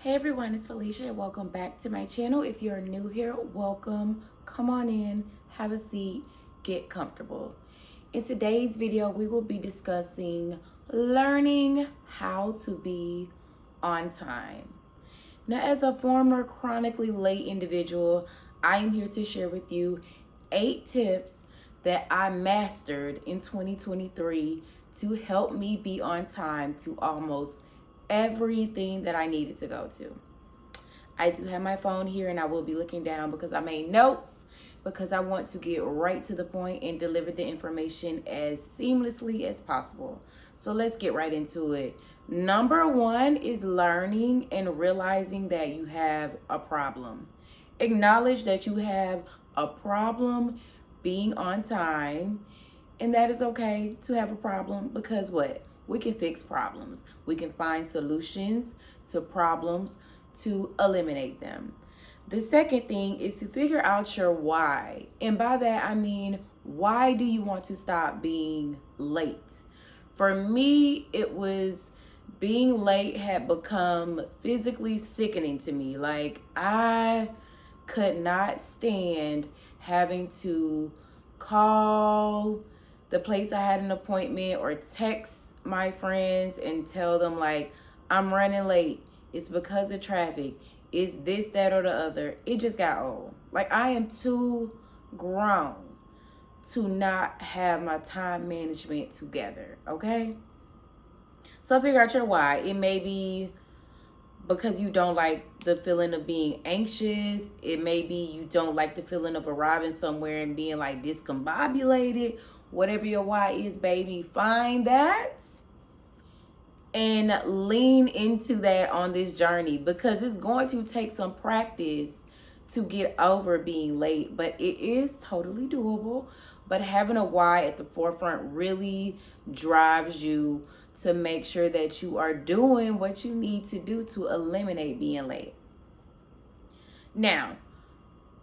Hey everyone, it's Felicia. Welcome back to my channel. If you're new here, welcome. Come on in, have a seat, get comfortable. In today's video, we will be discussing learning how to be on time. Now, as a former chronically late individual, I am here to share with you 8 tips that I mastered in 2023 to help me be on time to almost everything that I needed to go to. I do have my phone here and I will be looking down because I made notes because I want to get right to the point and deliver the information as seamlessly as possible. So let's get right into it. Number 1 is learning and realizing that you have a problem. Acknowledge that you have a problem being on time, and that is okay to have a problem because what? We can fix problems. We can find solutions to problems to eliminate them. The second thing is to figure out your why. And by that, I mean, why do you want to stop being late? For me, it was being late had become physically sickening to me. Like, I could not stand having to call the place I had an appointment or text my friends and tell them, like, I'm running late. It's because of traffic. It's this, that, or the other. It just got old. Like, I am too grown to not have my time management together, okay? So figure out your why. It may be because you don't like the feeling of being anxious. It may be you don't like the feeling of arriving somewhere and being like discombobulated. Whatever your why is, baby, find that and lean into that on this journey, because it's going to take some practice to get over being late, but it is totally doable. But having a why at the forefront really drives you to make sure that you are doing what you need to do to eliminate being late. Now,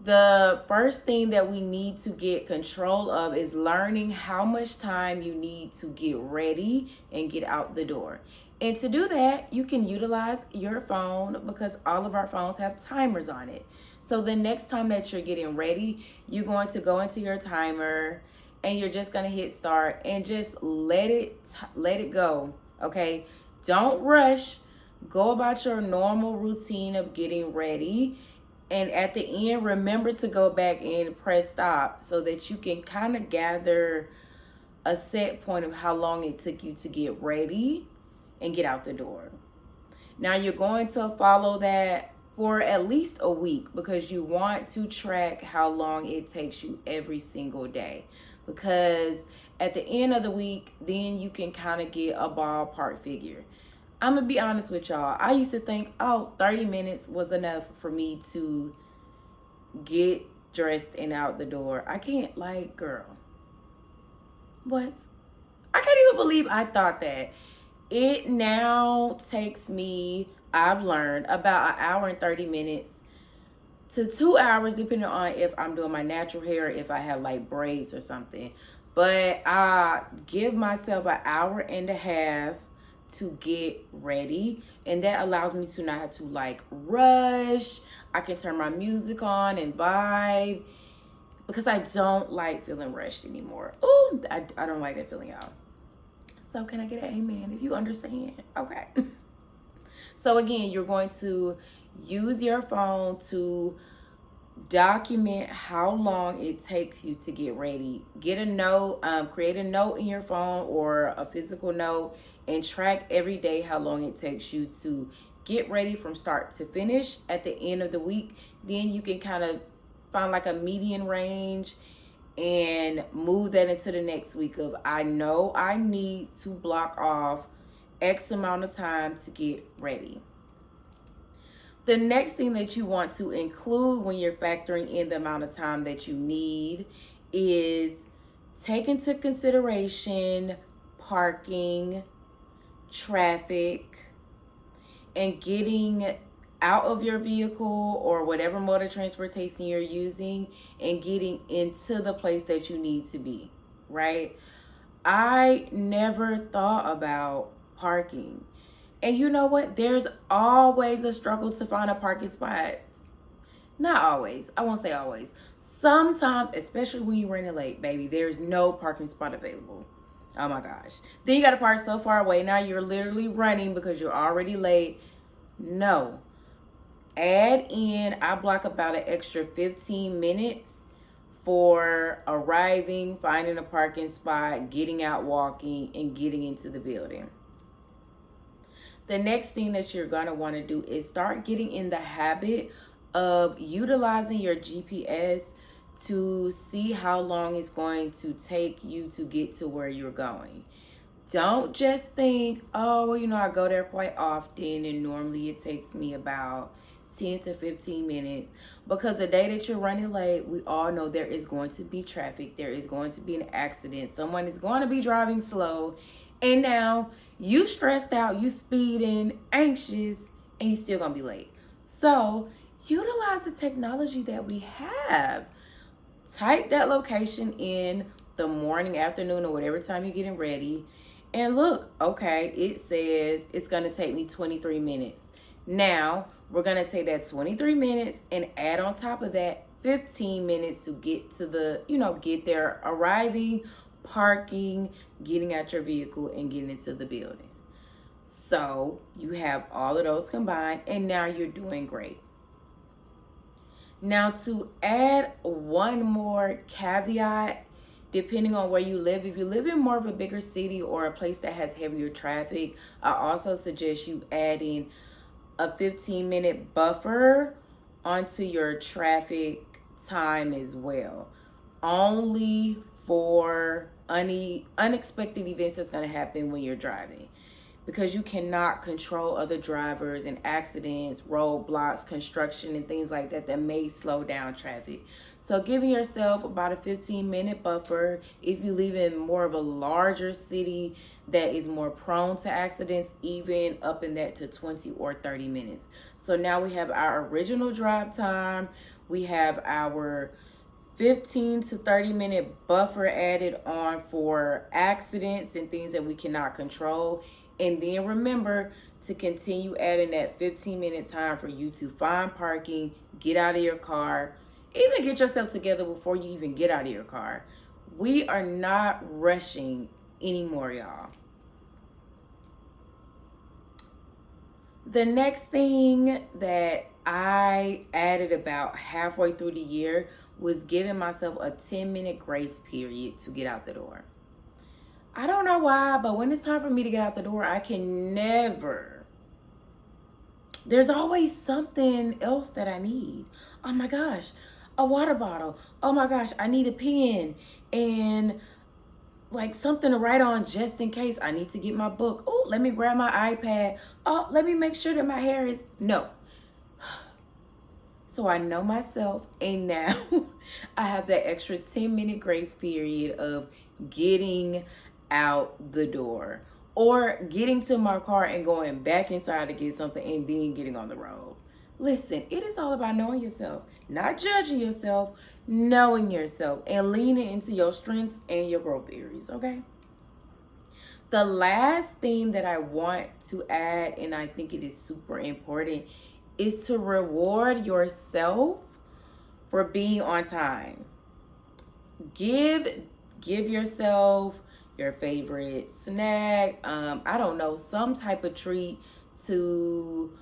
the first thing that we need to get control of is learning how much time you need to get ready and get out the door. And to do that, you can utilize your phone because all of our phones have timers on it. So the next time that you're getting ready, you're going to go into your timer and you're just going to hit start and just let it go, okay? Don't rush. Go about your normal routine of getting ready. And at the end, remember to go back and press stop so that you can kind of gather a set point of how long it took you to get ready and get out the door. Now you're going to follow that for at least a week because you want to track how long it takes you every single day. Because at the end of the week, then you can kind of get a ballpark figure. I'm going to be honest with y'all. I used to think, 30 minutes was enough for me to get dressed and out the door. I can't, like, girl. What? I can't even believe I thought that. It now takes me, I've learned, about an hour and 30 minutes to 2 hours, depending on if I'm doing my natural hair, if I have like braids or something. But I give myself an hour and a half to get ready, and that allows me to not have to like rush. I can turn my music on and vibe because I don't like feeling rushed anymore. Oh, I don't like that feeling, y'all. So can I get an amen if you understand? Okay. So again, you're going to use your phone to document how long it takes you to get ready. Get a note, create a note in your phone or a physical note, and track every day how long it takes you to get ready from start to finish. At the end of the week, then you can kind of find like a median range and move that into the next week of, I know I need to block off X amount of time to get ready. The next thing that you want to include when you're factoring in the amount of time that you need is take into consideration parking, traffic, and getting out of your vehicle or whatever mode of transportation you're using and getting into the place that you need to be, right? I never thought about parking. And you know what? There's always a struggle to find a parking spot. Not always. I won't say always. Sometimes, especially when you're running late, baby, there's no parking spot available. Oh my gosh. Then you got to park so far away. Now you're literally running because you're already late. No. Add in, I block about an extra 15 minutes for arriving, finding a parking spot, getting out walking, and getting into the building. The next thing that you're going to want to do is start getting in the habit of utilizing your GPS to see how long it's going to take you to get to where you're going. Don't just think, oh, I go there quite often and normally it takes me about 10 to 15 minutes. Because the day that you're running late, we all know there is going to be traffic. There is going to be an accident. Someone is going to be driving slow. And now you stressed out, you speeding, anxious, and you still going to be late. So utilize the technology that we have. Type that location in the morning, afternoon, or whatever time you're getting ready. And look, okay, it says it's going to take me 23 minutes. Now, we're going to take that 23 minutes and add on top of that 15 minutes to get to the, get there, arriving, parking, getting out your vehicle, and getting into the building. So you have all of those combined, and now you're doing great. Now, to add one more caveat, depending on where you live, if you live in more of a bigger city or a place that has heavier traffic, I also suggest you adding a 15-minute buffer onto your traffic time as well. Only for unexpected events that's going to happen when you're driving. Because you cannot control other drivers and accidents, roadblocks, construction, and things like that that may slow down traffic. So giving yourself about a 15-minute buffer. If you live in more of a larger city that is more prone to accidents, even up in that to 20 or 30 minutes. So now we have our original drive time. We have our 15 to 30-minute buffer added on for accidents and things that we cannot control. And then remember to continue adding that 15-minute time for you to find parking, get out of your car, even get yourself together before you even get out of your car. We are not rushing anymore, y'all. The next thing that I added about halfway through the year was giving myself a 10-minute grace period to get out the door. I don't know why, but when it's time for me to get out the door, I can never. There's always something else that I need. Oh my gosh, a water bottle. Oh my gosh, I need a pen and like something to write on just in case. I need to get my book. Oh, let me grab my iPad. Oh, let me make sure that my hair is, no. So I know myself, and now I have that extra 10-minute grace period of getting out the door or getting to my car and going back inside to get something and then getting on the road. Listen, it is all about knowing yourself, not judging yourself, knowing yourself and leaning into your strengths and your growth areas, okay? The last thing that I want to add, and I think it is super important, is to reward yourself for being on time. Give yourself your favorite snack, I don't know, some type of treat to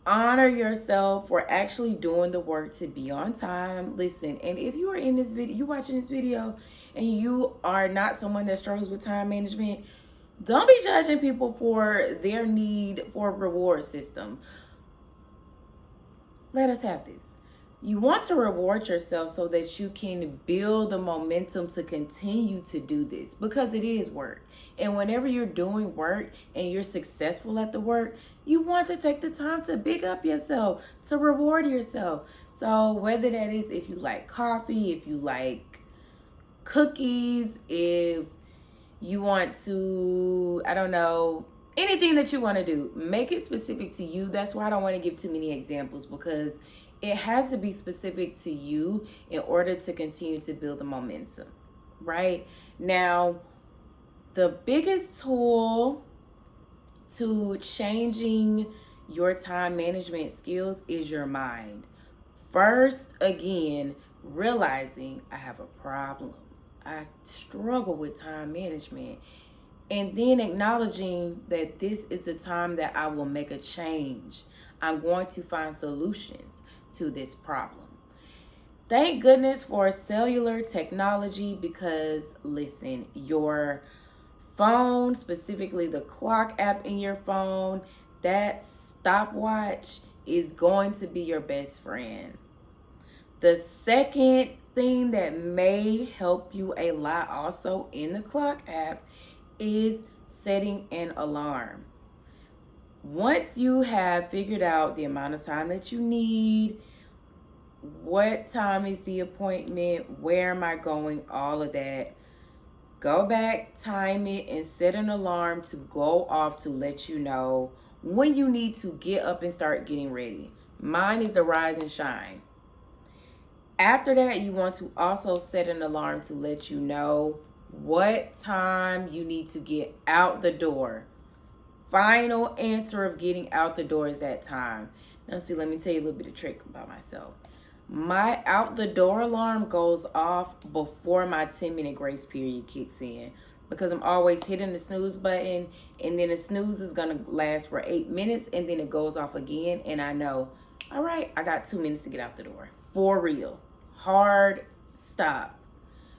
honor yourself for actually doing the work to be on time. Listen, and if you are in this video, you watching this video and you are not someone that struggles with time management, don't be judging people for their need for a reward system. Let us have this. You want to reward yourself so that you can build the momentum to continue to do this, because it is work. And whenever you're doing work and you're successful at the work, you want to take the time to big up yourself, to reward yourself. So whether that is if you like coffee, if you like cookies, if you want to, I don't know, anything that you want to do, make it specific to you. That's why I don't want to give too many examples, because it has to be specific to you in order to continue to build the momentum, right? Now, the biggest tool to changing your time management skills is your mind. First, again, realizing I have a problem. I struggle with time management. And then acknowledging that this is the time that I will make a change. I'm going to find solutions to this problem. Thank goodness for cellular technology because, listen, your phone, specifically the clock app in your phone, that stopwatch is going to be your best friend. The second thing that may help you a lot also in the clock app is setting an alarm. Once you have figured out the amount of time that you need, what time is the appointment, where am I going, all of that, go back, time it, and set an alarm to go off to let you know when you need to get up and start getting ready. Mine is the rise and shine. After that, you want to also set an alarm to let you know what time you need to get out the door. Final answer of getting out the door is that time. Now, see, let me tell you a little bit of trick about myself. My out the door alarm goes off before my 10-minute grace period kicks in because I'm always hitting the snooze button, and then the snooze is going to last for 8 minutes, and then it goes off again, and I know, all right, I got 2 minutes to get out the door. For real. Hard stop.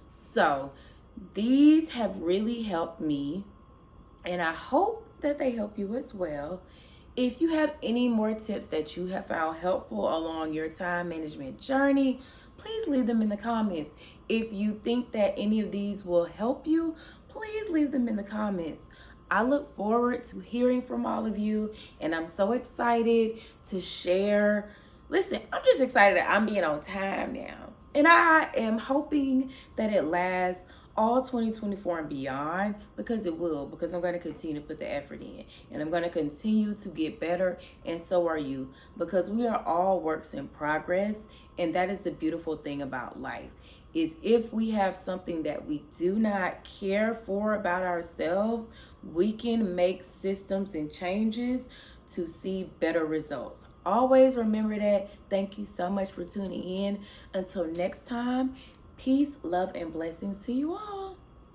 So these have really helped me, and I hope that they help you as well. If you have any more tips that you have found helpful along your time management journey, please leave them in the comments. If you think that any of these will help you, please leave them in the comments. I look forward to hearing from all of you, and I'm so excited to share. Listen, I'm just excited that I'm being on time now, and I am hoping that it lasts all 2024 and beyond, because it will, because I'm going to continue to put the effort in, and I'm going to continue to get better, and so are you, because we are all works in progress. And that is the beautiful thing about life, is if we have something that we do not care for about ourselves, we can make systems and changes to see better results. Always remember that. Thank you so much for tuning in. Until next time, peace, love, and blessings to you all.